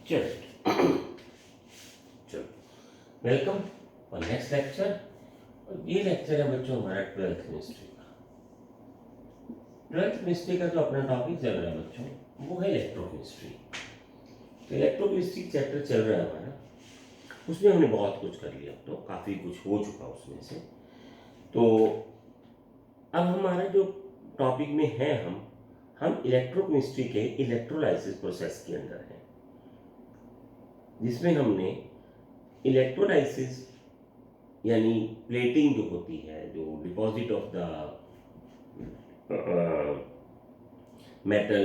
चलो चलो वेलकम और नेक्स्ट लेक्चर। और ये लेक्चर है बच्चों हमारा 12th केमिस्ट्री का। 12th केमिस्ट्री का जो अपना टॉपिक चल रहा है बच्चों वो है इलेक्ट्रोकेमिस्ट्री। तो इलेक्ट्रोकेमिस्ट्री चैप्टर चल रहा है हमारा, उसमें हमने बहुत कुछ कर लिया, तो काफ़ी कुछ हो चुका उसमें से। तो अब हमारा जो टॉपिक में है हम इलेक्ट्रोकेमिस्ट्री के इलेक्ट्रोलाइसिस प्रोसेस के अंदर हैं, जिसमें हमने इलेक्ट्रोलाइसिस यानी प्लेटिंग जो होती है, जो deposit of the metal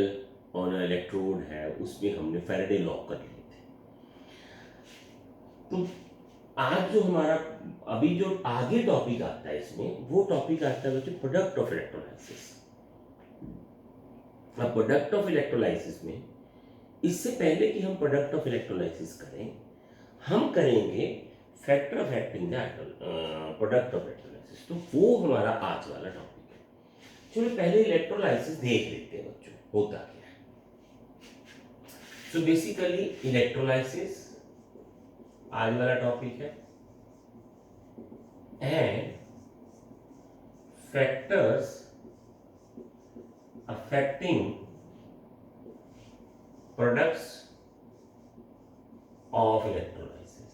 on electrode है, उसमें हमने फैराडे लॉ कर लिए थे। तो आज जो हमारा अभी जो आगे टॉपिक आता है इसमें, वो टॉपिक आता है बच्चों प्रोडक्ट ऑफ इलेक्ट्रोलाइसिस। अब प्रोडक्ट ऑफ इलेक्ट्रोलाइसिस में इससे पहले कि हम प्रोडक्ट ऑफ इलेक्ट्रोलाइसिस करें, हम करेंगे factor of acting the product of electrolysis. तो वो हमारा आज वाला टॉपिक है। चलो पहले इलेक्ट्रोलाइसिस देख लेते हैं बच्चों होता क्या है। सो बेसिकली इलेक्ट्रोलाइसिस आज वाला टॉपिक है, and factors affecting products of electrolysis.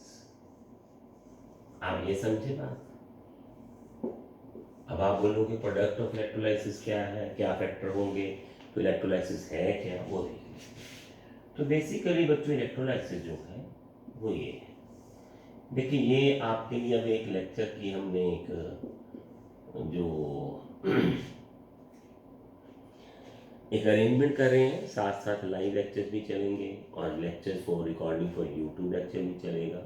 आप ये समझे बात। अब आप बोलोगे प्रोडक्ट ऑफ इलेक्ट्रोलाइसिस क्या है, क्या फैक्टर होंगे, तो इलेक्ट्रोलाइसिस है क्या, वो देखिए। तो बेसिकली बच्चों इलेक्ट्रोलाइसिस जो है वो ये है। देखिए ये आपके लिए अब एक लेक्चर की हमने एक जो एक अरेंजमेंट कर रहे हैं, साथ साथ लाइव लेक्चर्स भी चलेंगे और lectures for recording for YouTube lecture भी चलेगा।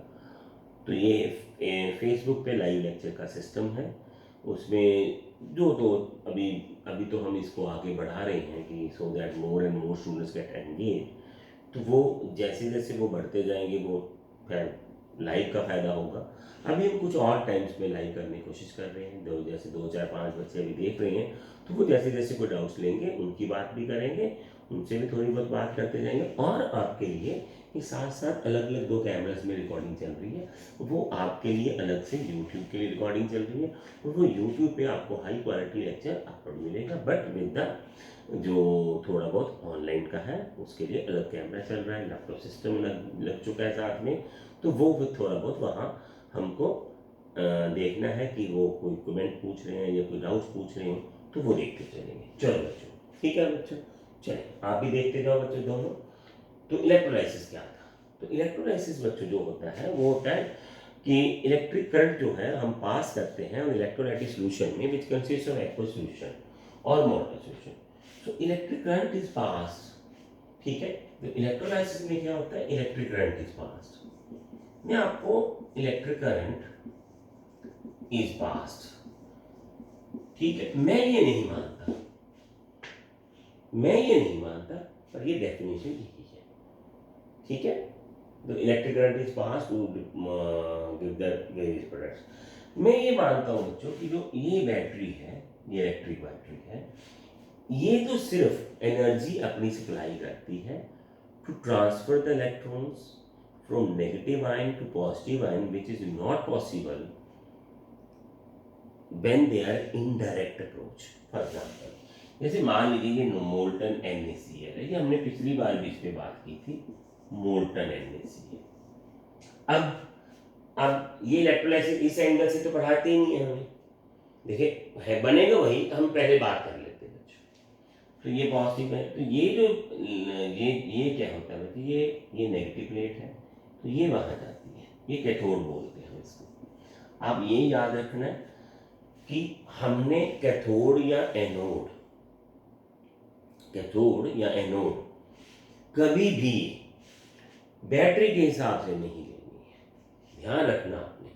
तो ये फेसबुक पे लाइव लेक्चर का सिस्टम है, उसमें जो तो अभी तो हम इसको आगे बढ़ा रहे हैं कि so that more and more students gate engage. तो वो जैसे जैसे वो बढ़ते जाएंगे वो फिर लाइव का फ़ायदा होगा। अभी हम कुछ और टाइम्स में लाइव करने की कोशिश कर रहे हैं, जैसे 2 4 5 बच्चे अभी देख रहे हैं, तो वो जैसे जैसे कोई डाउट्स लेंगे उनकी बात भी करेंगे, उनसे भी थोड़ी बहुत बात करते जाएंगे। और आपके लिए कि साथ साथ अलग अलग 2 कैमरास में रिकॉर्डिंग चल रही है, वो आपके लिए अलग से यूट्यूब के लिए रिकॉर्डिंग चल रही है, और वो यूट्यूब पे आपको हाई क्वालिटी लेक्चर आपको मिलेगा, बट विद द जो थोड़ा बहुत ऑनलाइन का है उसके लिए अलग कैमरा चल रहा है, लैपटॉप सिस्टम लग चुका है साथ में। तो वो थोड़ा बहुत वहाँ हमको देखना है कि वो कोई कमेंट पूछ रहे हैं या कोई डाउट्स पूछ रहे हैं, तो वो देखते चलेंगे। चलो बच्चों, ठीक है बच्चों, चलिए आप भी देखते जाओ बच्चों दोनों। तो इलेक्ट्रोलाइसिस क्या था। तो इलेक्ट्रोलाइसिस बच्चों जो होता है वो होता है कि इलेक्ट्रिक करंट जो है हम पास करते हैं इलेक्ट्रोलाइटिक सॉल्यूशन में, which consist of aqueous solution और molten solution. So electric current is pass, ठीक है। तो इलेक्ट्रोलाइसिस में क्या होता है, इलेक्ट्रिक करंट इज पास। मैं आपको इलेक्ट्रिक करंट इज पास्ट, ठीक है। मैं ये नहीं मानता, पर ये डेफिनेशन यही है, ठीक है। तो electric current is pass to give the various products. मैं ये मानता हूँ बच्चों कि जो ये बैटरी है, ये इलेक्ट्रिक बैटरी है, ये तो सिर्फ एनर्जी अपनी सप्लाई करती है to transfer the electrons from negative ion to positive ion, which is not possible when they are indirect approach। For example जैसे मान लीजिए ये मोल्टन NaCl है, ये हमने पिछली बार भी इस पे बात की थी, मोल्टन NaCl। अब ये इलेक्ट्रोलाइसिस इस एंगल से तो पढ़ाते ही नहीं है हमें, देखिए है बनेगा वही, हम पहले बात कर लेते हैं बच्चों। तो ये पॉजिटिव है, तो ये जो ये क्या होता है बच्चों, ये नेगेटिव प्लेट है, तो ये वहां जाती है, ये कैथोड बोलते हैं इसको। आप ये याद रखना है कि हमने कैथोड या एनोड कभी भी बैटरी के हिसाब से नहीं लेनी है, ध्यान रखना आपने।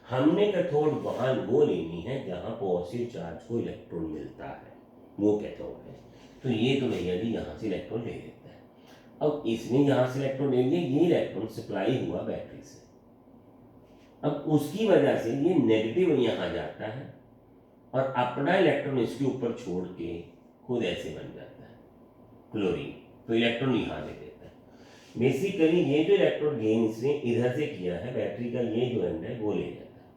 हमने कैथोड वहां वो लेनी है जहां पॉजिटिव चार्ज को इलेक्ट्रॉन मिलता है, वो कैथोड है। तो ये तो भैया जी यहाँ से इलेक्ट्रॉन ले लेता है। अब इसने यहाँ से इलेक्ट्रॉन ले लिया, ये इलेक्ट्रॉन सप्लाई हुआ बैटरी से, अब उसकी वजह से ये नेगेटिव यहाँ जाता है और अपना इलेक्ट्रॉन इसके ऊपर छोड़ के खुद ऐसे बन जाता है क्लोरीन, तो इलेक्ट्रॉन यहाँ दे देता है। बेसिकली ये जो इलेक्ट्रॉन गेन इसने इधर से किया है, बैटरी का ये जो एंड है वो ले जाता है।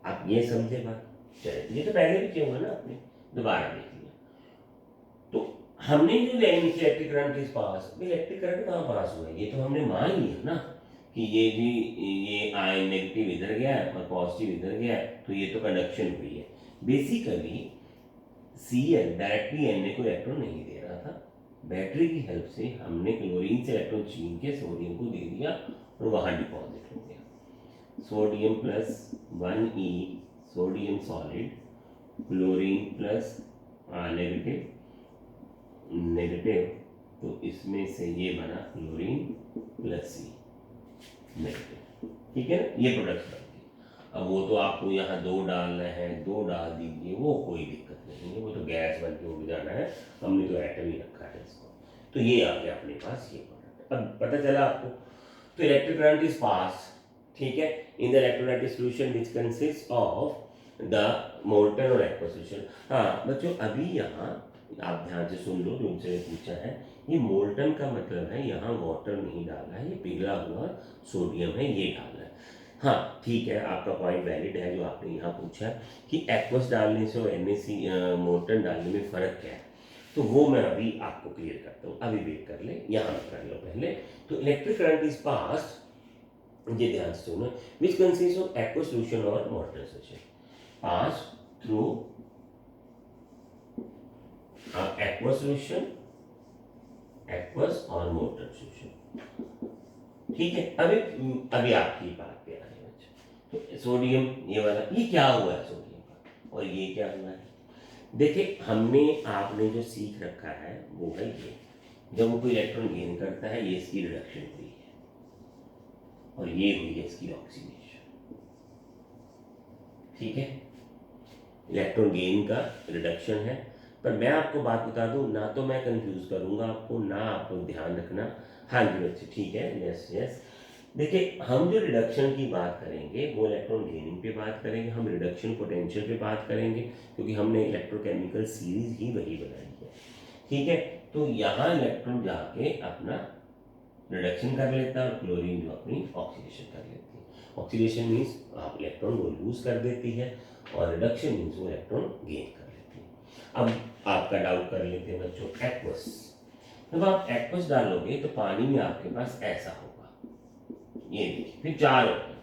आप ये समझे बात? चलिए, ये तो पहले भी किया होगा ना आपने, दोबारा देख लिया। तो हमने जो लाइन की इलेक्ट्रिक करंट इस पास, इलेक्ट्रिक करंट कहाँ पास हुआ है, ये तो हमने मान लिया ना कि ये भी, ये आयन नेगेटिव इधर गया है और पॉजिटिव इधर गया है, तो ये तो कंडक्शन हुई है। बेसिकली Cl डायरेक्टली Na को इलेक्ट्रॉन नहीं दे रहा था, बैटरी की हेल्प से हमने क्लोरीन से इलेक्ट्रॉन छीन के सोडियम को दे दिया और वहां डिपॉजिट हो गया। Sodium plus 1e, sodium solid, chlorine plus negative negative, तो इसमें से ये बना क्लोरीन प्लस सी नेगेटिव, ठीक है ना, ये प्रोडक्ट बनती है। अब वो तो आपको यहाँ 2 डालना है, 2 डाल दीजिए, वो कोई दिक्कत नहीं है, वो तो गैस बन के उड़ जाना है, हमने तो एटम ही रखा है इसको। तो ये आ गया अपने पास ये प्रोडक्ट। अब पता चला आपको, तो इलेक्ट्रिक करंट इज पास, ठीक है, in the electrolytic solution which consist of the molten और एक्वस सॉल्यूशन। हाँ बच्चों, अभी यहाँ आप ध्यान से सुन लो, जो उनसे पूछा है, ये मोल्टन का मतलब है यहाँ वाटर नहीं डाला है, ये पिघला हुआ सोडियम है, ये डालना है। हाँ ठीक है, आपका पॉइंट वैलिड है जो आपने यहाँ पूछा कि एक्वस डालने से और NaC मोल्टन डालने में फ़र्क क्या है, तो वो मैं अभी आपको क्लियर करता हूँ, अभी वेट कर ले, यहाँ कर लो पहले। तो इलेक्ट्रिक करंट इज पास, ये ध्यान से सुनो, which consist of aqueous solution और molten solution, pass through aqueous solution, aqueous और मोल्टन सॉल्यूशन, ठीक है। अभी आपकी बात पे आ रहे हैं बच्चे, तो सोडियम ये वाला, ये क्या हुआ है सोडियम का, और ये क्या हुआ है, देखिए हमने आपने जो सीख रखा है वो है ये, जब वो कोई इलेक्ट्रॉन गेन करता है, ये इसकी रिडक्शन हुई है और ये हुई है इसकी ऑक्सीडेशन, ठीक है, इलेक्ट्रॉन गेन का रिडक्शन है। पर मैं आपको बात बता दूं, ना तो मैं कंफ्यूज करूंगा आपको, ना आप लोग ध्यान रखना। हाँ जी बच्चे, ठीक है, यस यस। देखिए हम जो रिडक्शन की बात करेंगे वो इलेक्ट्रॉन गेनिंग पे बात करेंगे, हम रिडक्शन पोटेंशियल पे बात करेंगे, क्योंकि हमने इलेक्ट्रोकेमिकल सीरीज ही वही बनाई है, ठीक है। तो यहाँ इलेक्ट्रॉन जाके अपना रिडक्शन कर लेता है और क्लोरीन जो अपनी ऑक्सीडेशन कर लेती है। ऑक्सीडेशन मीन्स आप इलेक्ट्रॉन को लूज कर देती है और रिडक्शन मीन्स वो इलेक्ट्रॉन गेन कर लेती है। अब आपका डाउट कर लेते हैं बच्चों, एक्वस, जब आप एक्वस डालोगे तो पानी में आपके पास ऐसा होगा, ये देखिए, फिर 4 होगा।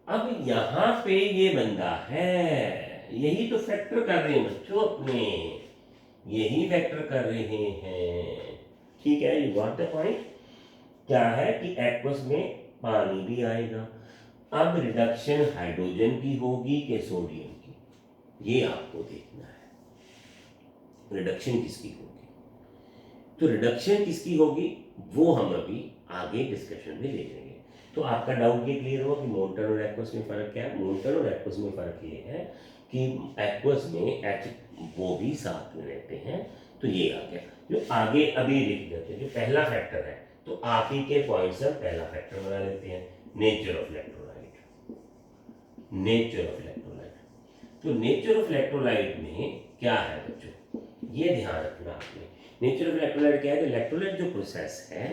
अब यहाँ पे ये बंदा है, यही तो फैक्टर कर रहे हैं बच्चों अपने, यही फैक्टर कर रहे हैं, ठीक है, यू गॉट द पॉइंट। क्या है कि एक्वस में पानी भी आएगा। अब रिडक्शन हाइड्रोजन की होगी कि सोडियम की, ये आपको देखना है, रिडक्शन किसकी होगी। तो रिडक्शन किसकी होगी वो हम अभी आगे डिस्कशन में ले लेंगे। तो आपका डाउट ये क्लियर हुआ कि मोल्टन और एक्वस में फ़र्क क्या है। मोल्टन और एक्वस में फ़र्क ये है कि एक्वस में एच वो भी साथ में रहते हैं, तो ये आ गया। जो आगे अभी लिख देते हैं, जो पहला फैक्टर है, तो आप ही के पॉइंट से पहला फैक्टर बना लेते हैं, nature of electrolyte. Nature of electrolyte, तो नेचर ऑफ इलेक्ट्रोलाइट में क्या है बच्चों, ये ध्यान रखना आपने। नेचर ऑफ इलेक्ट्रोलाइट क्या है, इलेक्ट्रोलाइट जो प्रोसेस है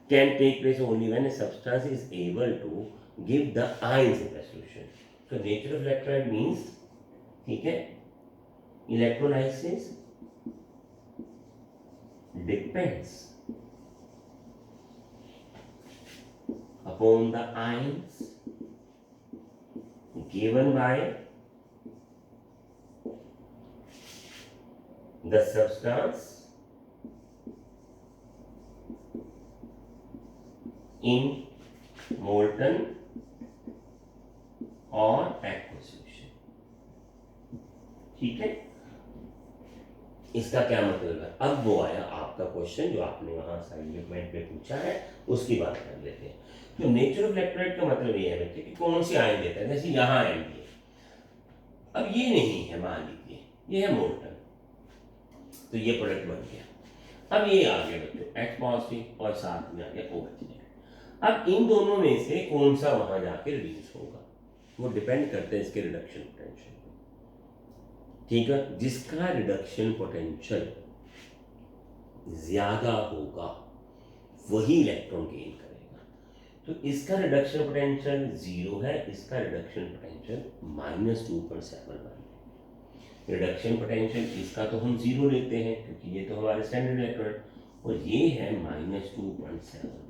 can take place only when a substance is able to give the ions in the solution. So nature of electrolyte means, ठीक है, electrolysis depends upon the ions given by the substance in molten और aqueous solution, ठीक है। इसका क्या मतलब है, अब वो आया आपका क्वेश्चन जो आपने वहां साइड पे पूछा है, उसकी बात कर लेते हैं। तो नेचर ऑफ इलेक्ट्रोलाइट का मतलब ये है बच्चे कि कौन सी आयन देता है, जैसे यहाँ आयन दिए, अब ये नहीं है, मान लीजिए ये है मोल्टन, तो ये प्रोडक्ट बन गया। अब ये आ गया बच्चों H पॉजिटिव और साथ में आ गया OH नेगेटिव। अब इन दोनों में से कौन सा वहां जाके रिड्यूस होगा, वो डिपेंड करता है इसके रिडक्शन पोटेंशियल पर, ठीक है। जिसका रिडक्शन पोटेंशियल ज़्यादा होगा वही इलेक्ट्रॉन गेन करेगा। तो इसका रिडक्शन पोटेंशियल 0 है, इसका रिडक्शन पोटेंशियल -2.71 है। रिडक्शन पोटेंशियल इसका तो हम 0 लेते हैं क्योंकि ये तो हमारे स्टैंडर्ड इलेक्ट्रॉन, और ये है -2.71।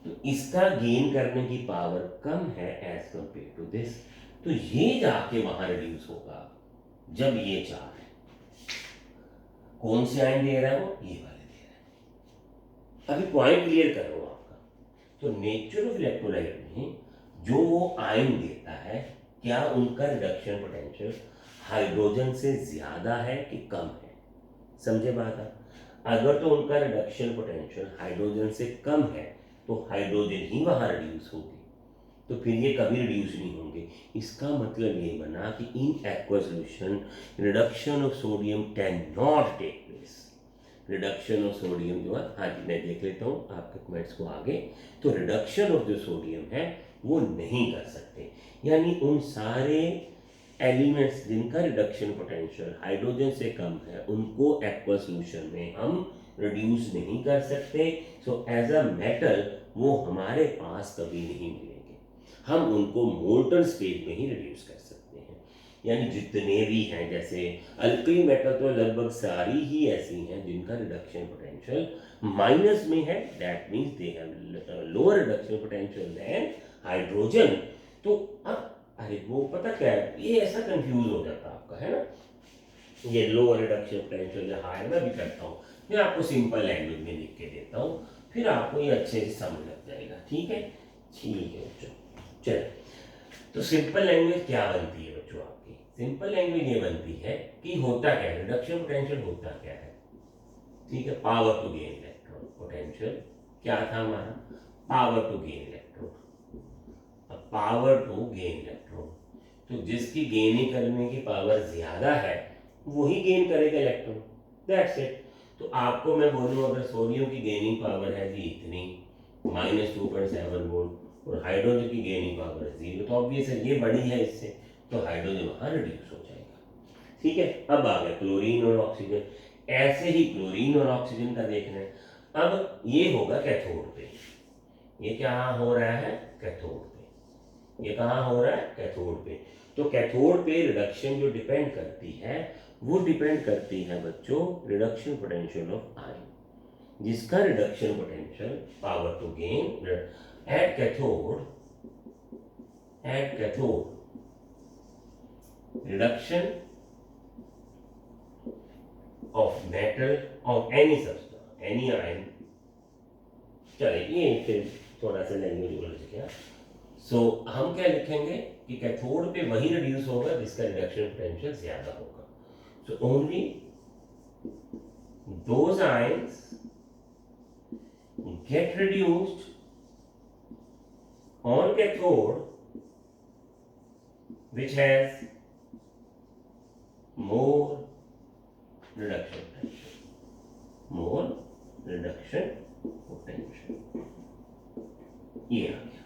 तो इसका गेन करने की पावर कम है एज कंपेयर टू दिस, तो ये जाके वहां रिड्यूस होगा जब ये 4 है। कौन से आयन दे रहा है वो? ये वाले दे रहा है। अभी पॉइंट क्लियर कर रहा हूं आपका। तो नेचर ऑफ इलेक्ट्रोलाइट में जो वो आयन देता है, क्या उनका रिडक्शन पोटेंशियल हाइड्रोजन से ज्यादा है कि कम है? समझे बात आप? अगर तो उनका रिडक्शन पोटेंशियल हाइड्रोजन से कम है तो हाइड्रोजन ही वहां रिड्यूस होगी, तो फिर ये कभी रिड्यूस नहीं होंगे। इसका मतलब ये बना कि in aqua solution reduction of sodium can not take place. Reduction of sodium जो है, हाँ जी मैं देख लेता हूँ आपके कमेंट्स को आगे। तो रिडक्शन ऑफ जो सोडियम है वो नहीं कर सकते, यानी उन सारे एलिमेंट्स जिनका रिडक्शन पोटेंशियल हाइड्रोजन से कम है उनको एक्वा सॉल्यूशन में हम रिड्यूस नहीं कर सकते। सो एज अ मेटल वो हमारे पास कभी नहीं मिलेंगे, हम उनको मोल्टन स्टेट में ही रिड्यूस कर सकते हैं। यानी जितने भी हैं, जैसे अल्कली मेटल तो लगभग सारी ही ऐसी हैं जिनका रिडक्शन पोटेंशियल माइनस में है, that means they have lower reduction potential than hydrogen. तो अब अरे वो पता क्या है, ये ऐसा कंफ्यूज हो जाता है आपका, है ना, ये लोअर रिडक्शन पोटेंशियल या हायर। मैं भी करता हूँ, मैं आपको सिंपल लैंग्वेज में लिख के देता हूँ, फिर आपको ये अच्छे से समझ लग जाएगा। ठीक है, ठीक है बच्चों। चलो, तो सिंपल लैंग्वेज क्या बनती है बच्चों आपकी? सिंपल लैंग्वेज ये बनती है कि होता क्या है, रिडक्शन पोटेंशियल होता क्या है। ठीक है, power to gain electron potential क्या था हमारा? Power to gain electron. अब पावर टू गेन इलेक्ट्रॉन, तो जिसकी गेनिंग करने की पावर ज्यादा है वही गेन करेगा इलेक्ट्रॉन, दैट्स इट। तो आपको मैं बोलूं अगर सोडियम की गेनिंग पावर है जी इतनी -2.7 वोल्ट और हाइड्रोजन की गेनिंग पावर है 0, तो ऑब्वियस है ये बड़ी है इससे, तो हाइड्रोजन वहां रिड्यूस हो जाएगा। ठीक है, अब आ गया क्लोरीन और ऑक्सीजन। ऐसे ही क्लोरीन और ऑक्सीजन का देखना है। अब ये होगा कैथोड पे, ये क्या हो रहा है? कैथोड पे। ये कहाँ हो रहा है? कैथोड पे। तो कैथोड पे रिडक्शन जो डिपेंड करती है वो डिपेंड करती है बच्चों रिडक्शन पोटेंशियल ऑफ आयन, जिसका reduction potential power to gain at cathode reduction of metal of any substance any ion. चलिए ये फिर थोड़ा सा लैंग्वेज उलझ गया। सो हम क्या लिखेंगे कि कैथोड पे वही रिड्यूस होगा जिसका रिडक्शन पोटेंशियल ज्यादा होगा। So only those ions get reduced on cathode which has more reduction potential, more reduction potential। ये आ गया।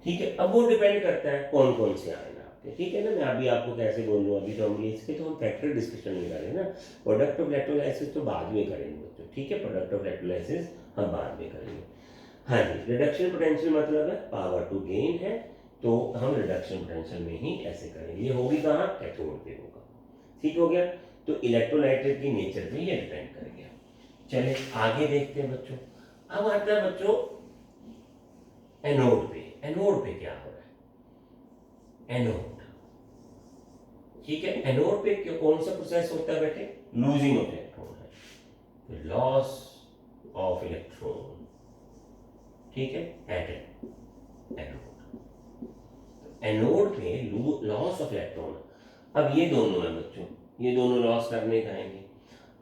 ठीक है, अब वो डिपेंड करता है कौन कौन से आयन आपके। ठीक है ना, मैं अभी आपको कैसे बोल रहा हूँ, अभी तो हम इसके तो हम फैक्टर डिस्कशन नहीं कर रहे ना, प्रोडक्ट ऑफ इलेक्ट्रोलाइसिस तो बाद में करेंगे बच्चों। ठीक है, प्रोडक्ट ऑफ इलेक्ट्रोलाइसिस हम बाद में करेंगे। हाँ जी, रिडक्शन पोटेंशियल मतलब है पावर टू गेन है, तो हम रिडक्शन पोटेंशियल में ही ऐसे करेंगे। ये होगी कहाँ? कैथोड पे होगा। ठीक हो गया, तो इलेक्ट्रोलाइट की नेचर पे ये डिपेंड कर गया। चलिए आगे देखते हैं बच्चों। अब आता है बच्चों एनोड पे। एनोड पे क्या हो रहा है? एनोड, ठीक है, एनोड पे कौन सा प्रोसेस होता है बेटे? लूजिंग ऑफ इलेक्ट्रॉन है, लॉस ऑफ इलेक्ट्रॉन। ठीक है, एटम एनोड। एनोड पे लॉस ऑफ इलेक्ट्रॉन। अब ये दोनों है बच्चों, ये दोनों लॉस करने का आएंगे।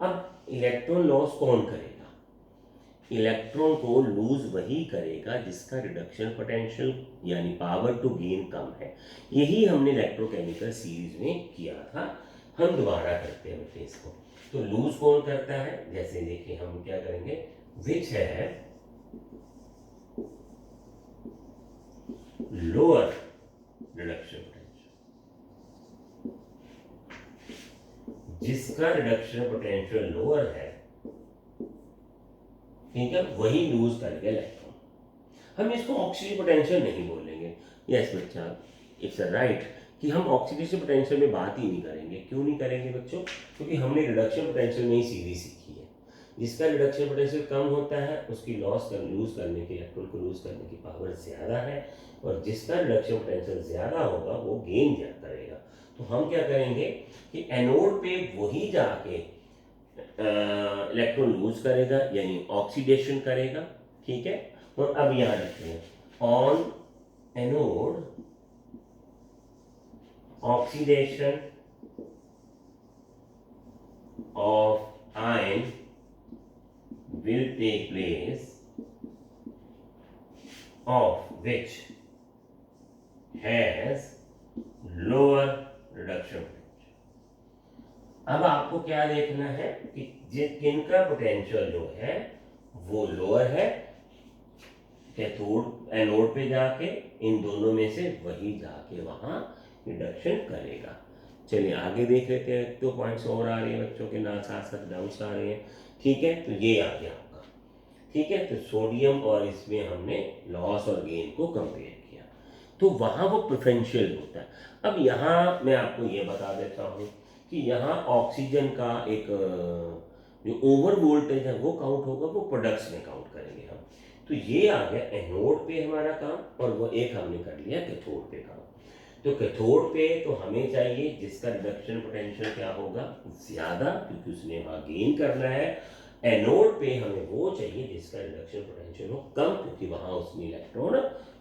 अब इलेक्ट्रॉन लॉस कौन करेगा? इलेक्ट्रॉन को लूज वही करेगा जिसका रिडक्शन पोटेंशियल यानी पावर टू गेन कम है। यही हमने इलेक्ट्रोकेमिकल सीरीज में किया था, हम दोबारा करते हैं बेटे इसको। तो लूज कौन करता है? जैसे देखिए हम क्या करेंगे, विच है लोअर रिडक्शन पोटेंशियल, जिसका रिडक्शन पोटेंशियल लोअर है, ठीक है, वही लूज करेगा इलेक्ट्रॉन। हम इसको ऑक्सीडेशन पोटेंशियल नहीं बोलेंगे। यस बच्चा, इट्स राइट कि हम ऑक्सीडेशन पोटेंशियल में बात ही नहीं करेंगे। क्यों नहीं करेंगे बच्चों? क्योंकि हमने रिडक्शन पोटेंशियल में ही सीधी सीखी है। जिसका रिडक्शन पोटेंशियल कम होता है उसकी लूज करने की, इलेक्ट्रॉन को लूज करने की पावर ज़्यादा है, और जिसका रिडक्शन पोटेंशियल ज़्यादा होगा वो गेन ज़्यादा करेगा। तो हम क्या करेंगे कि एनोड पे वही जाके इलेक्ट्रॉन लूज करेगा, यानी ऑक्सीडेशन करेगा, ठीक है। और अब यहाँ लिखते हैं on anode oxidation of ion will take place of which has lower reduction potential। अब आपको क्या देखना है कि किनका पोटेंशियल जो है वो लोअर है, कैथोड एनोड पे जाके इन दोनों में से वही जाके वहां रिडक्शन करेगा। चलिए आगे देख लेते हैं। तो पॉइंट्स और आ रहे हैं बच्चों के, ना साथ साथ डाउन्स आ रहे हैं, ठीक है। तो ये आ गया आपका, ठीक है। तो सोडियम और इसमें हमने लॉस और गेन को कंपेयर किया, तो वहाँ वो प्रेफरेंशियल होता है। अब यहाँ मैं आपको ये बता देता हूँ कि यहाँ ऑक्सीजन का एक जो ओवर वोल्टेज है वो काउंट होगा, वो प्रोडक्ट्स में काउंट करेंगे हम। तो ये आ गया एनोड पे हमारा काम, और वो एक हमने कर लिया कैथोड पे काम। तो कैथोड पे तो हमें चाहिए जिसका रिडक्शन पोटेंशियल क्या होगा, ज़्यादा, क्योंकि उसने वहाँ गेन करना है। एनोड पे हमें वो चाहिए जिसका रिडक्शन पोटेंशियल हो कम, क्योंकि वहाँ उसने इलेक्ट्रॉन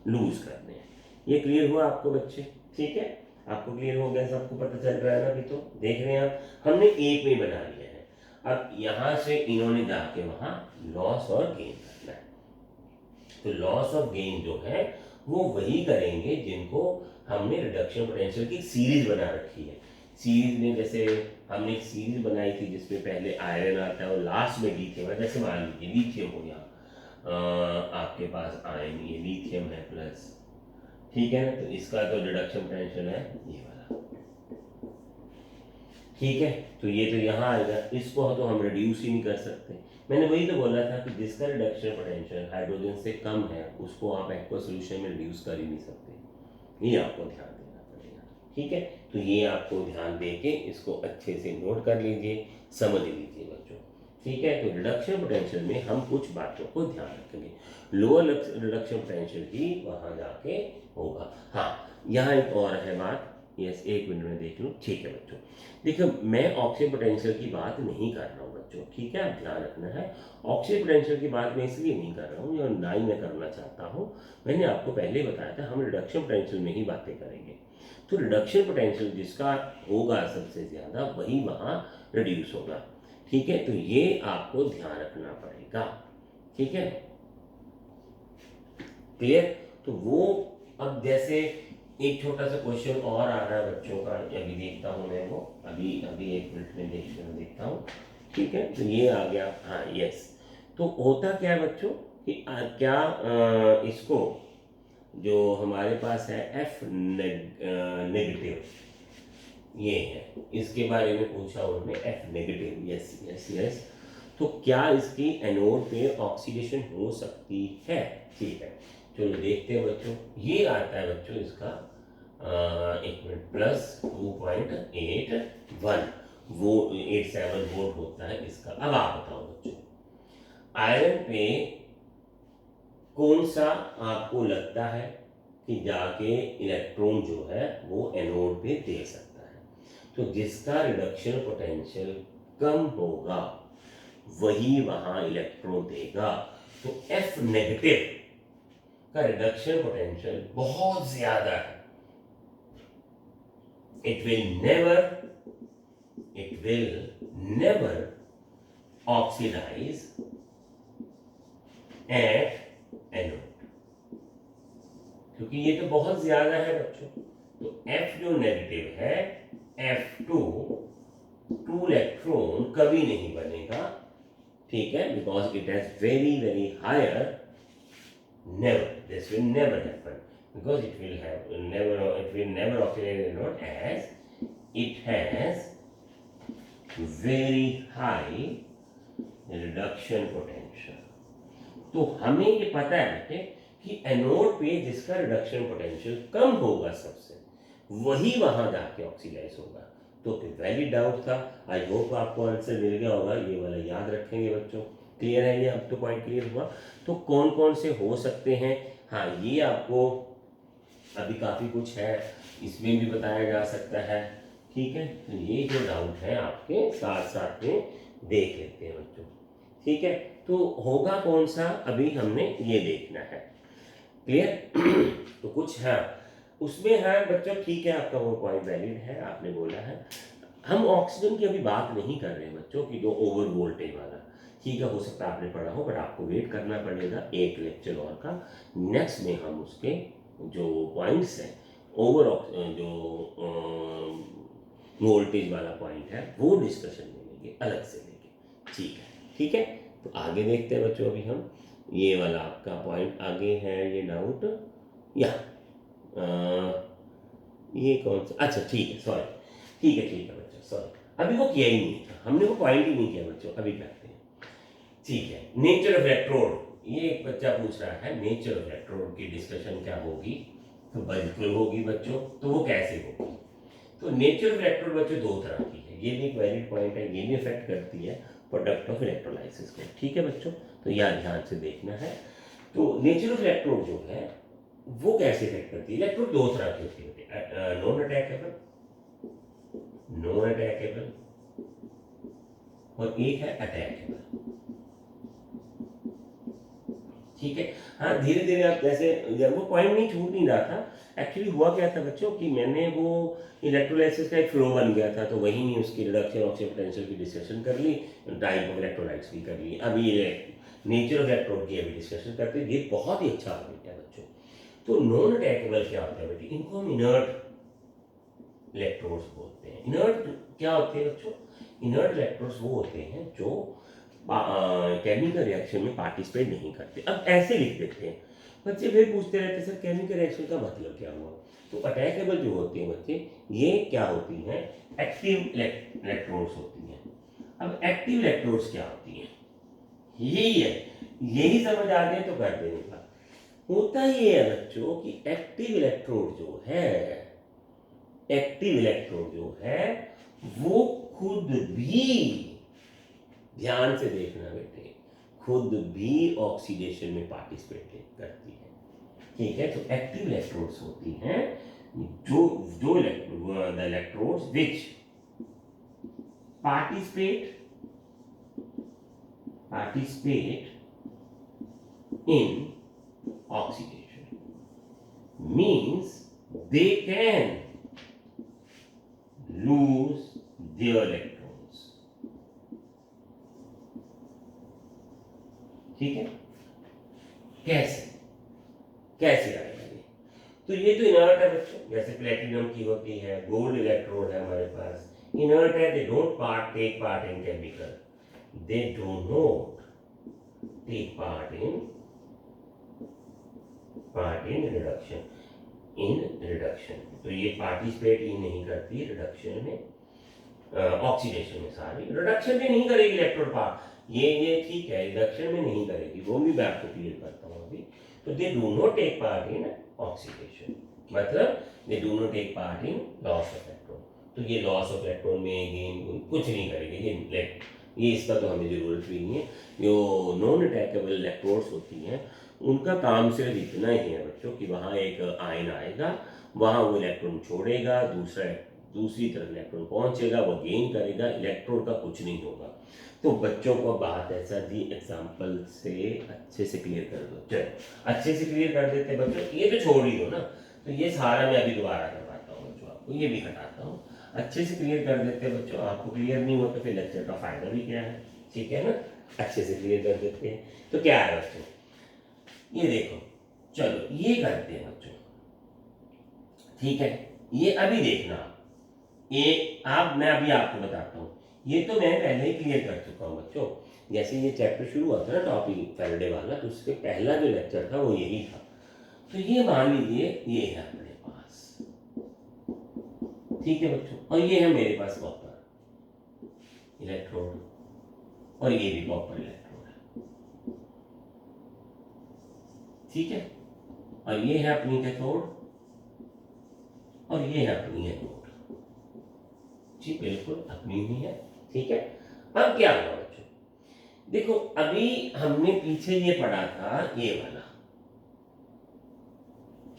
लूज करने हैं। ये क्लियर हुआ आपको बच्चे? ठीक है, आपको क्लियर हो गया, सबको पता चल रहा है ना? अभी तो देख रहे हैं आप, हमने एक में बना लिया है। अब यहाँ से इन्होंने जाके वहाँ लॉस और गेन करना है। तो लॉस ऑफ गेन जो है वो वही करेंगे जिनको हमने रिडक्शन पोटेंशियल की सीरीज बना रखी है। सीरीज में जैसे हमने एक सीरीज बनाई थी जिसमें पहले आयरन आता है और लास्ट में लिथियम है। जैसे मान लीजिए लिथियम हो यहाँ आपके पास आयरन, ये लिथियम है प्लस, ठीक है ना। तो इसका तो रिडक्शन पोटेंशियल है ये वाला, ठीक है। तो ये तो यहाँ आएगा, इसको तो हम रिड्यूस ही नहीं कर सकते। मैंने वही तो बोला था कि जिसका रिडक्शन पोटेंशियल हाइड्रोजन से कम है उसको आप एक्वा सॉल्यूशन में रिड्यूस कर ही नहीं सकते। ये आपको ध्यान देना पड़ेगा, ठीक है। तो ये आपको ध्यान दे के इसको अच्छे से नोट कर लीजिए, समझ लीजिए बच्चों, ठीक है। तो रिडक्शन पोटेंशियल में हम कुछ बातों को ध्यान रखेंगे। लोअर रिडक्शन पोटेंशियल ही वहाँ जाके होगा। हाँ, यहाँ एक और है बात, यस, एक मिनट में देख लूँ, ठीक है बच्चों। देखो, मैं ऑक्सीजन पोटेंशियल की बात नहीं कर रहा हूँ बच्चों, ठीक है, आप ध्यान रखना है। ऑक्सीजन पोटेंशियल की बात मैं इसलिए नहीं कर रहा हूँ, या ना ही मैं करना चाहता हूँ। मैंने आपको पहले बताया था हम रिडक्शन पोटेंशियल में ही बातें करेंगे। तो रिडक्शन पोटेंशियल जिसका होगा सबसे ज़्यादा वही वहाँ रिड्यूस होगा, ठीक है। तो ये आपको ध्यान रखना पड़ेगा, ठीक है, क्लियर। तो वो अब जैसे एक छोटा सा क्वेश्चन और आ रहा है बच्चों का, अभी देखता हूँ मैं वो, अभी अभी एक मिनट में देखता हूँ, ठीक है। तो ये आ गया, हाँ यस। तो होता क्या है बच्चों कि इसको जो हमारे पास है एफ नेगेटिव, ये है, इसके बारे में पूछा उन्होंने, F negative, yes yes yes. तो क्या इसकी एनोड पे ऑक्सीडेशन हो सकती है? ठीक है, चलो देखते हैं बच्चों। ये आता है बच्चों इसका एक मिनट, प्लस 2.81 वो 87 वोल्ट होता है इसका। अब आप बताओ बच्चों, आयरन पे कौन सा आपको लगता है कि जाके इलेक्ट्रॉन जो है वो एनोड पे दे सकता है? तो जिसका रिडक्शन पोटेंशियल कम होगा वही वहां इलेक्ट्रॉन देगा। तो एफ नेगेटिव का रिडक्शन पोटेंशियल बहुत ज्यादा है। It will never oxidise at anode, क्योंकि ये तो बहुत ज्यादा है बच्चों। तो F जो नेगेटिव है, F2 टू इलेक्ट्रॉन कभी नहीं बनेगा, ठीक है, because it has very very higher, never, this will never happen, because it will never oxidate a node as it has very high reduction potential. तो हमें ये पता है बेटे कि एनोड पे जिसका रिडक्शन पोटेंशियल कम होगा सबसे, वही वहां जाके ऑक्सीडाइज होगा। तो वैलिड डाउट था। आई होप आपको आंसर मिल गया होगा, ये वाला याद रखेंगे बच्चों। क्लियर है ये? अब तो पॉइंट क्लियर हुआ। तो कौन कौन से हो सकते हैं, हाँ ये आपको अभी काफ़ी कुछ है, इसमें भी बताया जा सकता है। ठीक है, तो ये जो डाउट है आपके साथ साथ में देख लेते हैं बच्चों। ठीक है, तो होगा कौन सा अभी हमने ये देखना है। क्लियर? तो कुछ है उसमें है बच्चों। ठीक है, आपका वो पॉइंट वैलिड है, आपने बोला है। हम ऑक्सीजन की अभी बात नहीं कर रहे हैं बच्चों की, जो ओवर वोल्टेज वाला। ठीक है, हो सकता है आपने पढ़ा हो, बट आपको वेट करना पड़ेगा एक लेक्चर और का। नेक्स्ट में हम उसके जो पॉइंट्स हैं, ओवर जो वोल्टेज वाला पॉइंट है, वो डिस्कशन में लेंगे, अलग से लेंगे। ठीक है, ठीक है। तो आगे देखते हैं बच्चों। अभी हम ये वाला आपका पॉइंट आगे है, ये डाउट या ये कौन सा, अच्छा ठीक है, सॉरी, ठीक है बच्चों, सॉरी, अभी वो किया ही नहीं था, हमने वो पॉइंट ही नहीं किया बच्चों, अभी करते हैं। ठीक है, नेचर ऑफ इलेक्ट्रोड, ये एक बच्चा पूछ रहा है नेचर ऑफ इलेक्ट्रोड की डिस्कशन क्या होगी। तो बिल्कुल होगी बच्चों। तो वो कैसे होगी? तो नेचर ऑफ इलेक्ट्रोड बच्चों दो तरह की है, ये भी एक वैलिड पॉइंट है, ये भी इफेक्ट करती है प्रोडक्ट ऑफ इलेक्ट्रोलाइसिस को। ठीक है बच्चों, तो यह ध्यान से देखना है। तो नेचर ऑफ इलेक्ट्रोड जो है वो कैसे इफेक्ट करती है। इलेक्ट्रोड दो तरह की होती है, नॉन अटैकेबल, नॉन अटैकेबल, और एक है अटैकेबल। ठीक है, हाँ धीरे धीरे आप जैसे, जब वो पॉइंट नहीं छूट नहीं रहा था। एक्चुअली हुआ क्या था बच्चों कि मैंने वो इलेक्ट्रोलाइसिस का एक फ्लो बन गया था, तो वही नहीं उसकी रिडक्शन ऑक्सीजन पोटेंशियल की डिस्कशन कर ली, टाइप ऑफ इलेक्ट्रोलाइट्स भी कर ली। अभी ये नेचर ऑफ इलेक्ट्रोड की अभी डिस्कशन करते हैं, ये बहुत ही अच्छा पॉइंट है बच्चों। तो नॉन अटैकेबल क्या होता है बेटी, इनको हम इनर्ट इलेक्ट्रोड्स बोलते हैं। इनर्ट क्या होते हैं बच्चों? इनर्ट इलेक्ट्रोड्स वो होते हैं जो केमिकल रिएक्शन में पार्टिसिपेट नहीं करते। अब ऐसे लिख देते हैं बच्चे, फिर पूछते रहते हैं सर केमिकल रिएक्शन का मतलब क्या हुआ। तो अटैकेबल जो होती हैं बच्चे, ये क्या होती हैं, एक्टिव इलेक्ट्रोड्स होती हैं। अब एक्टिव इलेक्ट्रोड्स क्या होती हैं, यही है, यही समझ आ गए तो कर देने का। होता ये है बच्चों कि एक्टिव इलेक्ट्रोड जो है, एक्टिव इलेक्ट्रोड जो है वो खुद भी, ध्यान से देखना बेटे, खुद भी ऑक्सीडेशन में पार्टिसिपेट करती है। ठीक है, तो एक्टिव इलेक्ट्रोड्स होती हैं जो जो the electrodes which participate in oxidation means they can lose their electrons। ठीक है, कैसे कैसे आएगा ये? तो ये तो इनर्ट है बच्चों, जैसे प्लेटिनम की होती है, गोल्ड इलेक्ट्रोड है हमारे पास, इनर्ट है, they don't take part in chemical, they do not take part in reduction. तो ये पार्टिसिपेट ही नहीं करती रिडक्शन में, ऑक्सीडेशन में। सारी रिडक्शन में नहीं करेगी इलेक्ट्रोड पार्ट, ये ठीक है, रिडक्शन में नहीं करेगी, वो भी मैं आपको क्लियर करता हूँ अभी। तो they do not take part in oxidation, मतलब they do not take part in loss of electron. तो ये लॉस ऑफ इलेक्ट्रॉन में गेन कुछ नहीं करेगी ये इसका तो हमें जरूरत भी नहीं है। जो नॉन अटैकेबल इलेक्ट्रोड्स होती हैं उनका काम सिर्फ इतना ही है बच्चों कि वहाँ एक आयन आएगा, वहाँ वो इलेक्ट्रॉन छोड़ेगा, दूसरी तरफ इलेक्ट्रॉन पहुंचेगा, वो गेन करेगा, इलेक्ट्रॉन का कुछ नहीं होगा। तो बच्चों को बात ऐसा दी एग्जाम्पल से अच्छे से क्लियर कर दो। चलो अच्छे से क्लियर कर देते हैं बच्चों, ये तो छोड़ ही दो ना, तो ये सारा मैं अभी दोबारा करवाता हूँ बच्चों, आपको ये भी हटाता हूँ। अच्छे से क्लियर कर देते हैं बच्चों, आपको क्लियर नहीं हो तो फिर लेक्चर का फायदा भी क्या है। ठीक है ना, अच्छे से क्लियर कर देते हैं। तो क्या है बच्चों, ये देखो, चलो ये करते हैं बच्चों। ठीक है, ये अभी देखना, ये आप, मैं अभी आपको बताता हूँ, ये तो मैं पहले ही क्लियर कर चुका हूँ बच्चों। जैसे ये चैप्टर शुरू हुआ था ना टॉपिक फैराडे वाला, तो उसके पहला जो लेक्चर था वो यही था। तो ये मान लीजिए ये है अपने पास, ठीक है बच्चों, और ये है मेरे पास कॉपर। इलेक्ट्रोड, और ये भी कॉपर इलेक्ट्रोड है, ठीक है। और ये है अपनी कैथोड, और ये है अपनी एनोड, जी बिल्कुल अपनी ही है, ठीक है। अब क्या हुआ बच्चों, देखो अभी हमने पीछे ये पढ़ा था ये वाला,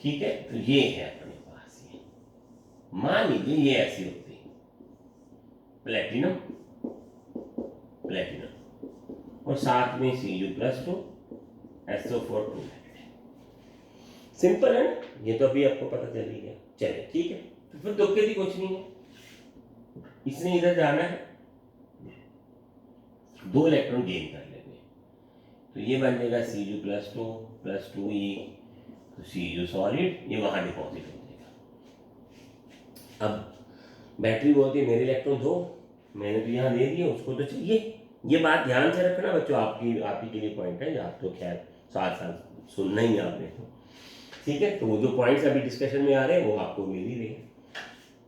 ठीक है। तो ये है अपने पास, ये मान लीजिए ये ऐसी होती है, प्लेटिनम प्लेटिनम, और साथ में Cu+2 SO4 2। सिंपल है ना, ये तो अभी आपको पता चल ही गया, चलिए ठीक है। तो फिर दुख की कुछ नहीं है, इसने इधर जाना है, 2 इलेक्ट्रॉन गेन कर लेंगे, तो ये बन जाएगा Cu+2 + 2e, तो Cu सॉलिड, ये वहां डिपॉजिट हो जाएगा। अब बैटरी बोलती है मेरे इलेक्ट्रॉन दो, मैंने तो यहाँ दे दिया, उसको तो चाहिए। ये बात ध्यान से रखना बच्चों, आप ही के लिए पॉइंट है, आप तो खैर साथ साथ सुनना ही आपने तो, ठीक है। तो वो जो पॉइंट्स अभी डिस्कशन में आ रहे हैं वो आपको मिल ही रहे हैं।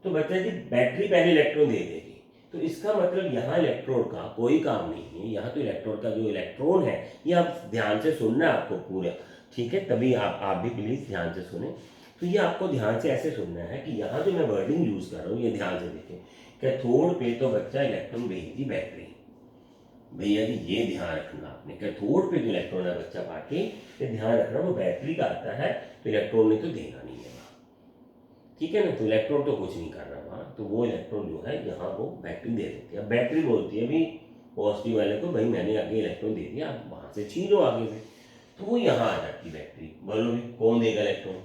तो बच्चा जी बैटरी पहले इलेक्ट्रॉन दे देगी, तो इसका मतलब यहाँ इलेक्ट्रोड का कोई काम नहीं है, यहाँ तो इलेक्ट्रोड का जो इलेक्ट्रॉन है, ये आप ध्यान से सुनना है आपको पूरा, ठीक है। तभी आप भी प्लीज ध्यान से सुने। तो ये आपको ध्यान से ऐसे सुनना है कि यहाँ जो मैं वर्डिंग यूज कर रहा हूँ ये ध्यान से देखें, कैथोड पे तो बच्चा इलेक्ट्रॉन भेजेगी बैटरी, भैया जी ये ध्यान रखना आपने, कैथोड पे जो इलेक्ट्रॉन है बच्चा पाके, ये ध्यान रखना वो बैटरी का आता है, तो इलेक्ट्रॉन ने तो देना नहीं है वहाँ, ठीक है ना। तो इलेक्ट्रॉन तो कुछ नहीं कर रहा वहाँ, तो वो इलेक्ट्रॉन जो है यहाँ वो बैटरी दे देती है। बैटरी बोलती है भी पॉजिटिव वाले को, भाई मैंने आगे इलेक्ट्रॉन दे दिया, आप वहाँ से छीनो आगे से, तो वो यहाँ आ जाती बैटरी। बोलो भी कौन देगा इलेक्ट्रॉन,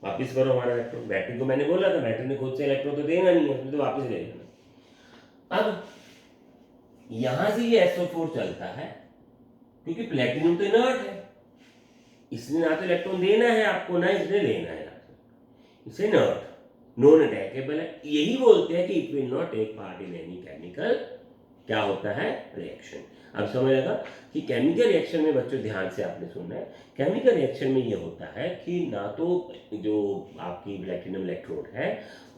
वापिस करो हमारा इलेक्ट्रॉन। बैटरी को मैंने बोला था, बैटरी ने खुद से इलेक्ट्रॉन तो देना नहीं है, तो वापिस ले लेना। अब यहां से ये SO4 चलता है, क्योंकि प्लेटिनम तो इनर्ट है, इसने ना तो इलेक्ट्रॉन देना है आपको, ना इसने लेना है आपसे, इसे इनर्ट नॉन अटैकेबल है। यही बोलते हैं कि it will not take part in any chemical, क्या होता है, रिएक्शन। अब समझ लगा कि केमिकल रिएक्शन में बच्चों ध्यान से आपने सुनना है, केमिकल रिएक्शन में ये होता है कि ना तो जो आपकी प्लेटिनम इलेक्ट्रोड है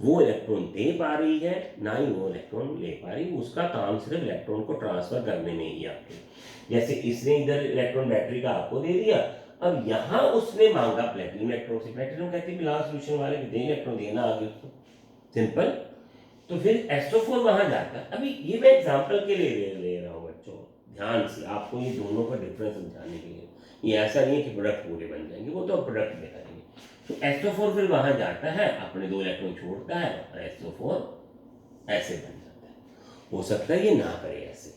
वो इलेक्ट्रॉन दे पा रही है, ना ही वो इलेक्ट्रॉन ले पा रही, उसका काम सिर्फ इलेक्ट्रॉन को ट्रांसफर करने में ही आपके। जैसे इसने इधर इलेक्ट्रॉन बैटरी का आपको दे दिया, अब यहाँ उसने मांगा प्लेटिनम इलेक्ट्रोड से, प्लेटिनम कहती है लास्ट सोल्यूशन वाले दे इलेक्ट्रॉन देना आगे उसको, सिंपल। तो फिर SO4 वहां जाता है। अभी ये मैं एग्जांपल के लिए ले रहा हूँ बच्चों, ध्यान से आपको ये दोनों का डिफरेंस समझाने के लिए, ये ऐसा नहीं है कि प्रोडक्ट पूरे बन जाएंगे, वो तो प्रोडक्ट में करेंगे। तो SO4 फिर वहां जाता है, अपने 2 इलेक्ट्रॉन छोड़ता है, और SO4 ऐसे बन जाता है। हो सकता है ये ना करे ऐसे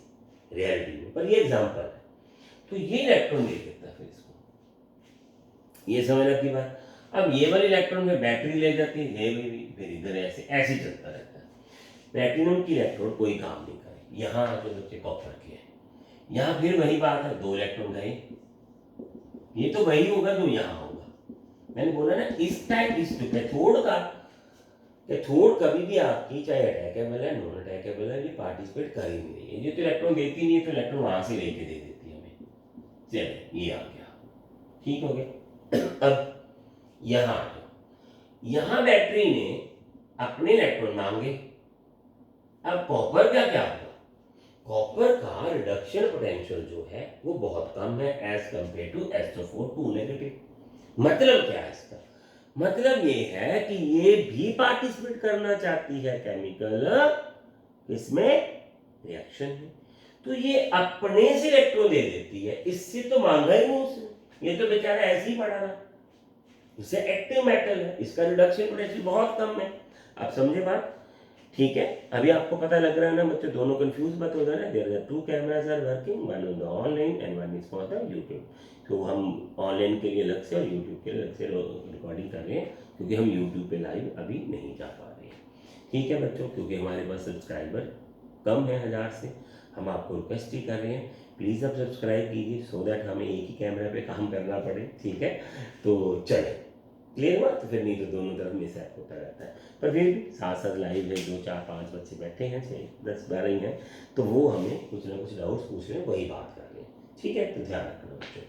रियलिटी में, पर ये एग्जाम्पल है। तो ये इलेक्ट्रॉन दे देता है फिर इसको, ये समझना की बात। अब ये वाले इलेक्ट्रॉन में बैटरी ले जाती है, ये भी फिर इधर ऐसे ऐसे चलता रहता है। प्लेटिनम की इलेक्ट्रोड कोई काम नहीं करे, यहाँ तो बच्चे कॉपर के हैं, यहाँ फिर वही बात है, 2 इलेक्ट्रॉन गए, ये तो वही होगा जो यहाँ होगा। मैंने बोला ना इस टाइप इस कैथोड का, कैथोड कभी भी आपकी चाहे अटैकेबल है नॉन अटैकेबल है, ये पार्टिसिपेट कर ही नहीं है, ये तो इलेक्ट्रॉन देती नहीं है, तो इलेक्ट्रॉन वहां से लेके दे देती है हमें। चलिए ये आ गया, ठीक हो गया। अब यहाँ बैटरी ने अपने इलेक्ट्रॉन मांगे। अब कॉपर का क्या हुआ, कॉपर का रिडक्शन पोटेंशियल जो है वो बहुत कम है as compare to SO4 2 negative. मतलब क्या है इसका, मतलब ये है कि ये भी पार्टिसिपेट करना चाहती है केमिकल इसमें रिएक्शन में, तो ये अपने से इलेक्ट्रॉन दे देती है, इससे तो मांगा ही नहीं उसने, ये तो बेचारा ऐसे ही पड़ा रहा। इसे एक्टिव मेटल है, इसका रिडक्शन पोटेंशियल बहुत कम है। आप समझे बात, ठीक है। अभी आपको पता लग रहा है ना बच्चों, दोनों कंफ्यूज मत हो जाना। There are 2 cameras are working, one on the online and one is for the YouTube. तो हम ऑनलाइन के लिए अलग से और यूट्यूब के लिए अलग से रिकॉर्डिंग कर रहे हैं, क्योंकि हम यूट्यूब पे लाइव अभी नहीं जा पा रहे हैं, ठीक है बच्चों। क्योंकि हमारे पास सब्सक्राइबर कम है 1000 से, हम आपको रिक्वेस्ट ही कर रहे हैं प्लीज़ आप सब्सक्राइब कीजिए, सो दैट हमें एक ही कैमरा पे काम करना पड़े, ठीक है। तो चले क्लियर हुआ, तो फिर नहीं तो दोनों तरफ मिसअप होता रहता है। पर फिर भी साथ साथ लाइव है, 2 4 5 बच्चे बैठे हैं, 6 10 12 ही हैं, तो वो हमें कुछ ना कुछ डाउट्स पूछ रहे हैं, वही बात कर रहे हैं, ठीक है। तो ध्यान रखना बच्चों।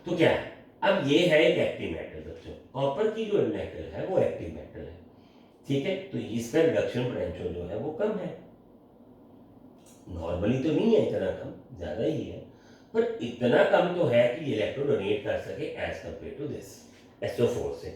तो क्या है, अब ये है एक एक्टिव मेटल बच्चों, कॉपर की जो मेटल है वो एक्टिव मेटल है, ठीक है। तो इसका रिडक्शन पोटेंशियल जो है वो कम है, नॉर्मली तो नहीं है इतना कम, ज़्यादा ही है, पर इतना कम तो है कि इलेक्ट्रॉन डोनेट कर सके as compare to this SO4 से।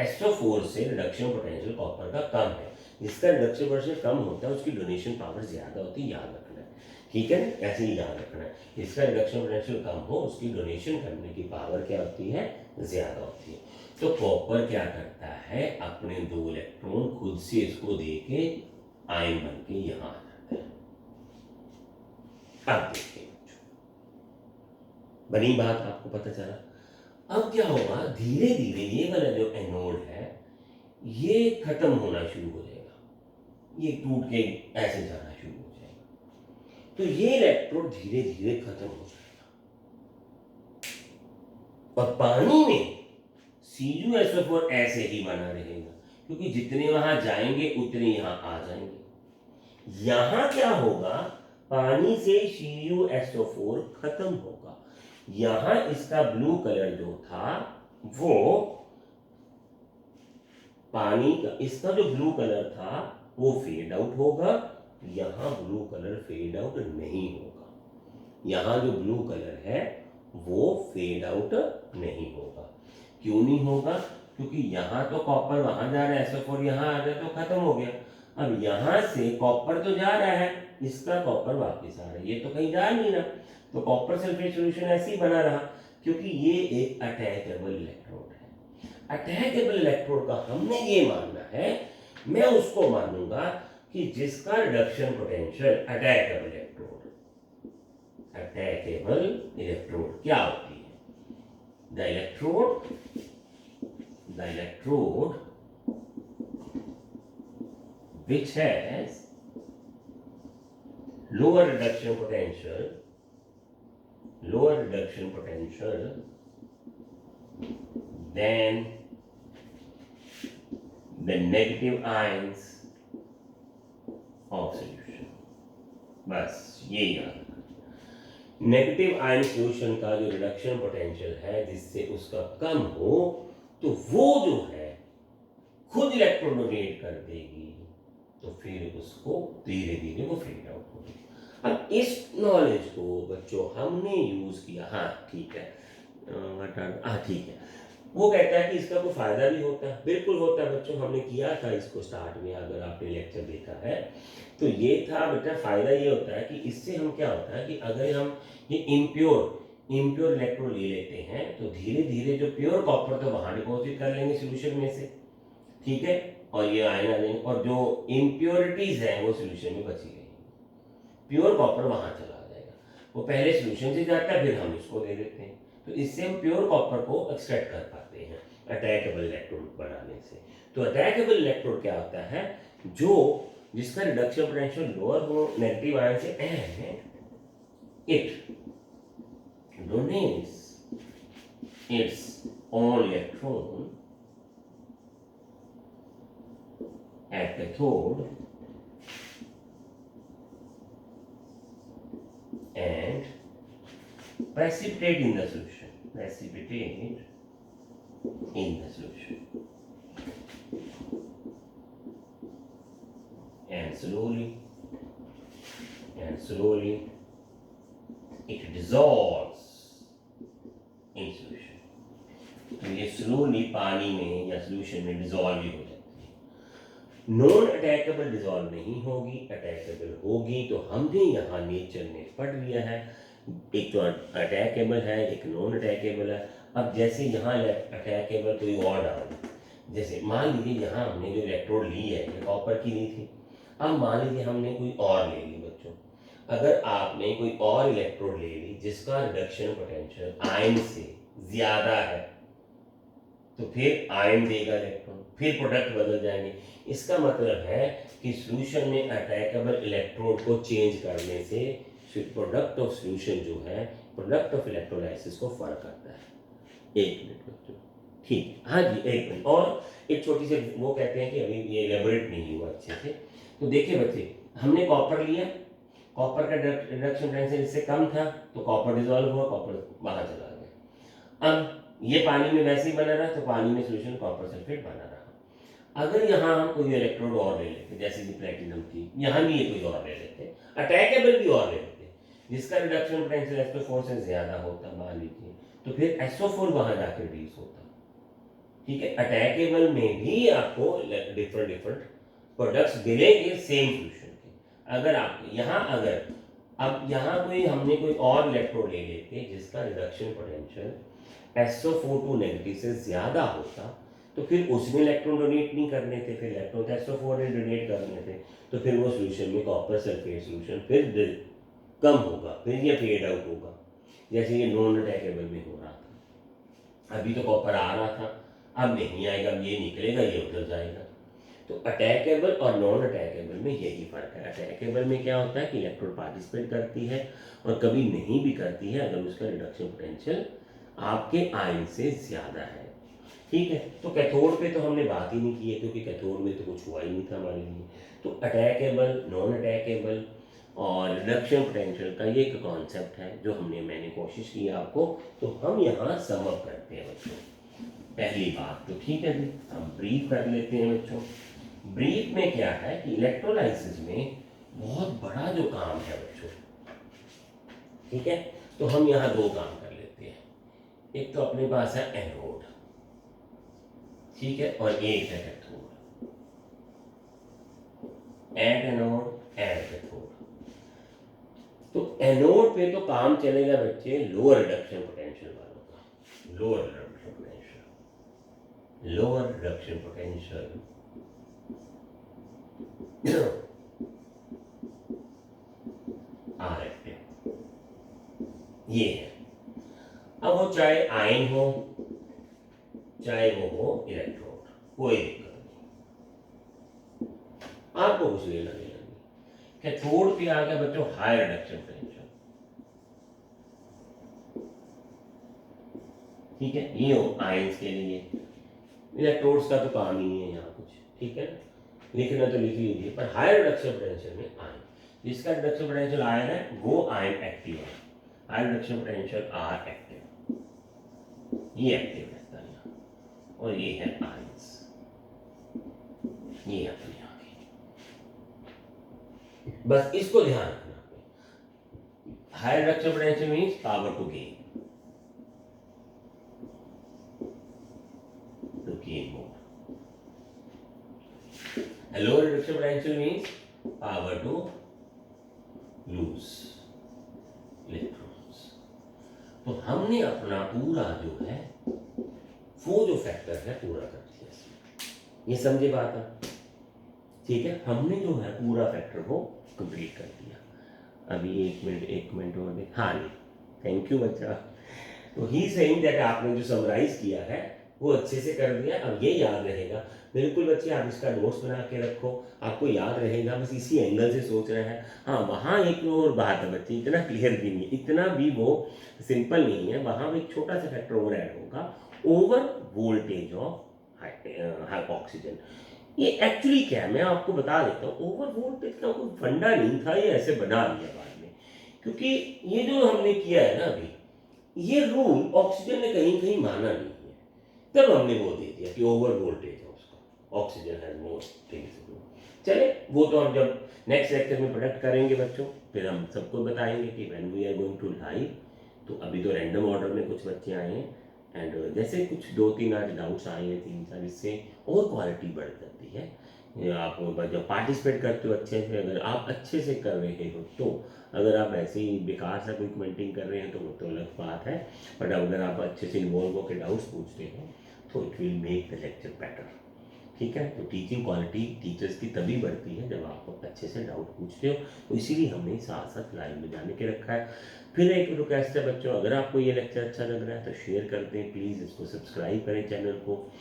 SO4 से रिडक्शन पोटेंशियल कॉपर का कम है, जिसका रिडक्शन पोटेंशियल कम होता है उसकी डोनेशन पावर ज़्यादा होती है, याद रखना है, ठीक है, ऐसे ही याद रखना है। जिसका रिडक्शन पोटेंशियल कम हो उसकी डोनेशन करने की पावर क्या होती है, ज़्यादा होती है। तो कॉपर क्या करता है, अपने 2 इलेक्ट्रॉन खुद से इसको दे के आयन बन के यहाँ आ जाता है। अब देखिए बनी बात, आपको पता चला। अब क्या होगा, धीरे धीरे ये वाला जो एनोड है ये खत्म होना शुरू हो जाएगा, ये टूट के ऐसे जाना शुरू हो जाएगा, तो ये इलेक्ट्रोड धीरे धीरे खत्म हो जाएगा। और पानी में CuSO4 ऐसे ही बना रहेगा, क्योंकि जितने वहां जाएंगे उतने यहां आ जाएंगे। यहां क्या होगा, पानी से CuSO4 खत्म होगा, यहां इसका ब्लू कलर जो था वो पानी का, इसका जो ब्लू कलर था वो फेड आउट होगा, यहां ब्लू कलर फेड आउट नहीं होगा, यहां जो ब्लू कलर है वो फेड आउट नहीं होगा। क्यों नहीं होगा, क्योंकि यहां तो कॉपर वहां जा रहा है, SO4 यहां आ जाए तो खत्म हो गया। अब यहां से कॉपर तो जा रहा है, इसका कॉपर वापस आ रहा है, ये तो कहीं जा नहीं रहा, तो कॉपर सल्फेट सॉल्यूशन ऐसे ही बना रहा, क्योंकि ये एक अटैचेबल इलेक्ट्रोड है। अटैचेबल इलेक्ट्रोड का हमने ये मानना है, मैं उसको मानूंगा कि जिसका रिडक्शन पोटेंशियल अटैचेबल इलेक्ट्रोड क्या होती है, the electrode which has lower reduction potential than the negative ions of solution। बस ये याद, नेगेटिव आयन सॉल्यूशन का जो रिडक्शन पोटेंशियल है जिससे उसका कम हो, तो वो जो है खुद इलेक्ट्रॉन डोनेट कर देगी, तो फिर उसको धीरे धीरे वो फेड आउट होगी। अब इस नॉलेज को बच्चों हमने यूज किया, हाँ ठीक है, ठीक है, वो कहता है कि इसका कोई फायदा भी होता है, बिल्कुल होता है बच्चों, हमने किया था इसको स्टार्ट में, अगर आपने लेक्चर देखा है तो ये था बेटा, फायदा ये होता है कि इससे हम क्या होता है कि अगर हम ये इम्प्योर इलेक्ट्रॉन ले लेते हैं तो धीरे धीरे जो प्योर कॉपर तो वहां डिपॉजिट कर लेंगे सोल्यूशन में से, ठीक है, और ये आयन आ जाएंगे, और जो इम्प्योरिटीज है वो सोल्यूशन में बची रहेंगी, प्योर कॉपर वहां चला जाएगा, वो पहले सोल्यूशन से जाता है फिर हम इसको दे देते हैं, तो इससे हम प्योर कॉपर को एक्सट्रैक्ट कर पाते हैं अटैचेबल इलेक्ट्रोड बनाने से। तो अटैचेबल इलेक्ट्रोड क्या होता है, जो जिसका रिडक्शन पोटेंशियल लोअर हो नेगेटिव आयन से, and it donates its own electron at cathode and precipitate in the solution, and slowly it dissolves in solution। तो ये स्लोली पानी में या सोल्यूशन में डिसॉल्व ही हो जाता है। नॉन अटैकेबल डिसॉल्व नहीं होगी, अटैकेबल होगी, तो हमने यहाँ नेचर में पढ़ लिया है, एक तो अटैकेबल है, एक नॉन अटैकेबल है। अब जैसे यहाँ अटैकेबल कोई और डाल, जैसे मान लीजिए यहाँ हमने जो इलेक्ट्रोड ली है ये कॉपर की ली थी, अब मान लीजिए हमने कोई और ले ली बच्चों, अगर आपने कोई और इलेक्ट्रोड ले ली जिसका रिडक्शन पोटेंशियल आयन से ज्यादा है, तो फिर आयन देगा इलेक्ट्रॉन, फिर प्रोडक्ट बदल जाएंगे। इसका मतलब है कि सॉल्यूशन में अटैकेबल इलेक्ट्रोड को चेंज करने से प्रोडक्ट ऑफ सॉल्यूशन जो है, प्रोडक्ट ऑफ इलेक्ट्रोलाइसिस को फर्क करता है। एक मिनट बच्चों, ठीक, हाँ जी एक मिनट, और एक छोटी सी वो कहते हैं कि अभी ये एलेबोरेट नहीं हुआ अच्छे से। तो देखिए बच्चे, हमने कॉपर लिया, कॉपर का रिडक्शन पोटेंशियल इससे कम था तो कॉपर डिसॉल्व हुआ, कॉपर बाहर चला गया। अब ये पानी में वैसे ही बना रहा, तो पानी में सॉल्यूशन कॉपर सल्फेट बना रहा। अगर यहाँ हम कोई इलेक्ट्रोड और ले लेते, जैसे कि प्लेटिनम की, यहाँ भी ये कोई और ले लेते, अटैकेबल भी और ले लेते, जिसका रिडक्शन पोटेंशियल SO4 से ज़्यादा होता मान लीजिए, तो फिर SO4 वहाँ जाके रिड्यूस होता। ठीक है, अटैकेबल में भी आपको डिफरेंट डिफरेंट प्रोडक्ट्स मिलेंगे सेम सोल्यूशन के। अगर आप यहाँ अगर अब यहाँ कोई हमने कोई और इलेक्ट्रोड ले लेते जिसका रिडक्शन पोटेंशियल SO4 नेगेटिव से ज़्यादा होता, तो फिर उसमें इलेक्ट्रॉन डोनेट नहीं करने थे, फिर इलेक्ट्रॉन SO4 ने डोनेट करने थे, तो फिर वो सोल्यूशन में कॉपर सल्फेट सोल्यूशन फिर कम होगा, फिर ये फेड आउट होगा, जैसे ये नॉन अटैकेबल में हो रहा था। अभी तो कॉपर आ रहा था, अब नहीं आएगा, ये निकलेगा, ये उधर जाएगा। तो अटैकेबल और नॉन अटैकेबल में यही फ़र्क है। अटैकेबल में क्या होता है कि इलेक्ट्रोड पार्टिसिपेट करती है और कभी नहीं भी करती है अगर उसका रिडक्शन पोटेंशियल आपके आयन से ज़्यादा है। ठीक है, तो कैथोड पे तो हमने बात ही नहीं की है क्योंकि कैथोड में तो कुछ हुआ ही नहीं था हमारे लिए। तो अटैकेबल, नॉन अटैकेबल और रिडक्शन पोटेंशियल का ये एक कॉन्सेप्ट है जो मैंने कोशिश की आपको। तो हम यहाँ सम अप करते हैं बच्चों। पहली बात तो ठीक है जी, हम ब्रीफ कर लेते हैं बच्चों। ब्रीफ में क्या है कि इलेक्ट्रोलाइसिस में बहुत बड़ा जो काम है बच्चों, ठीक है, तो हम यहाँ दो काम कर लेते हैं। एक तो अपने पास है एनोड, ठीक है, और एक है cathode. And anode and cathode. तो एनोड पे तो काम चलेगा बच्चे लोअर रिडक्शन पोटेंशियल वालों का। Lower reduction potential, lower reduction potential are active, ये है। अब वो चाहे आयन हो चाहे वो हो इलेक्ट्रोड, कोई दिक्कत नहीं, आपको कुछ लेना देना नहीं। कैथोड पे आ गया बच्चों हाई रिडक्शन पोटेंशियल, ठीक है, ये हो आयंस के लिए। इलेक्ट्रोड्स का तो काम ही नहीं है यहाँ कुछ, ठीक है, लिखना तो लिख लीजिए। पर हाई रिडक्शन पोटेंशियल में आयन, जिसका रिडक्शन पोटेंशियल आयन है वो आयन एक्टिव है। High reduction potential are active, ये एक्टिव रहता है यहाँ, और ये है आयंस, ये अपने यहाँ की। बस इसको ध्यान रखना। High reduction potential means power to gain, more. A lower reduction potential means power to lose electrons. तो हमने अपना पूरा जो है वो जो फैक्टर है पूरा कर दिया। ये समझे बात है, ठीक है, हमने जो है पूरा फैक्टर को कंप्लीट कर दिया। अभी एक मिनट और देख, हाँ जी, थैंक यू बच्चा। तो ही सेइंग दैट आपने जो समराइज किया है वो अच्छे से कर दिया, अब ये याद रहेगा। बिल्कुल बच्चे आप इसका नोट्स बना के रखो, आपको याद रहेगा। बस इसी एंगल से सोच रहे हैं। हाँ, वहाँ एक और बात है बच्चे, इतना क्लियर भी नहीं है, इतना भी वो सिंपल नहीं है। वहाँ एक छोटा सा फैक्टर और ऐड होगा, ओवर वोल्टेज ऑफ ऑक्सीजन। ये एक्चुअली क्या है मैं आपको बता देता हूँ। ओवर वोल्टेज का कोई फंडा नहीं था, ये ऐसे बना दिया बाद में, क्योंकि ये जो हमने किया है ना अभी, ये रूल ऑक्सीजन ने कहीं कहीं माना नहीं है, तब हमने वो दे दिया कि ओवर वोल्टेज है उसका, oxygen has more things to do. चले, वो तो हम जब नेक्स्ट लेक्चर में प्रोडक्ट करेंगे बच्चों, फिर हम सबको बताएंगे कि when we are going to live. तो अभी तो रैंडम ऑर्डर में कुछ बच्चे आए हैं, एंड जैसे कुछ 2-3 आज डाउट्स आए हैं, 3-4, इससे और क्वालिटी बढ़ जाती है। आप जब पार्टिसिपेट करते हो अच्छे से, अगर आप अच्छे से कर रहे हो तो, अगर आप ऐसे ही बेकार सा कोई कमेंटिंग कर रहे हैं तो वो तो अलग बात है, बट अगर आप अच्छे से इन्वॉल्व होकर डाउट्स पूछते हो तो it will make the lecture better, ठीक है। तो टीचिंग क्वालिटी टीचर्स की तभी बढ़ती है जब आप अच्छे से डाउट पूछते हो। तो इसीलिए हमने साथ साथ लाइव में जाने के रखा है। फिर एक रिक्वेस्ट है बच्चों, अगर आपको ये लेक्चर अच्छा लग रहा है तो शेयर कर दें प्लीज़, इसको सब्सक्राइब करें चैनल को,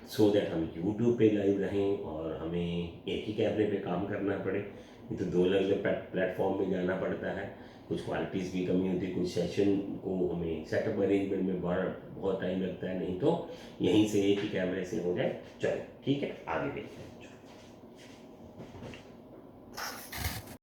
सो दैट हम यूट्यूब पे लाइव रहें और हमें एक ही कैमरे पे काम करना पड़े, नहीं तो 2 अलग अलग प्लेटफॉर्म में जाना पड़ता है। कुछ क्वालिटीज़ की कमी होती है, कुछ सेशन को हमें सेटअप अरेंजमेंट में बहुत टाइम लगता है, नहीं तो यहीं से एक ही कैमरे से हो जाए। चलो ठीक है, आगे देखते हैं।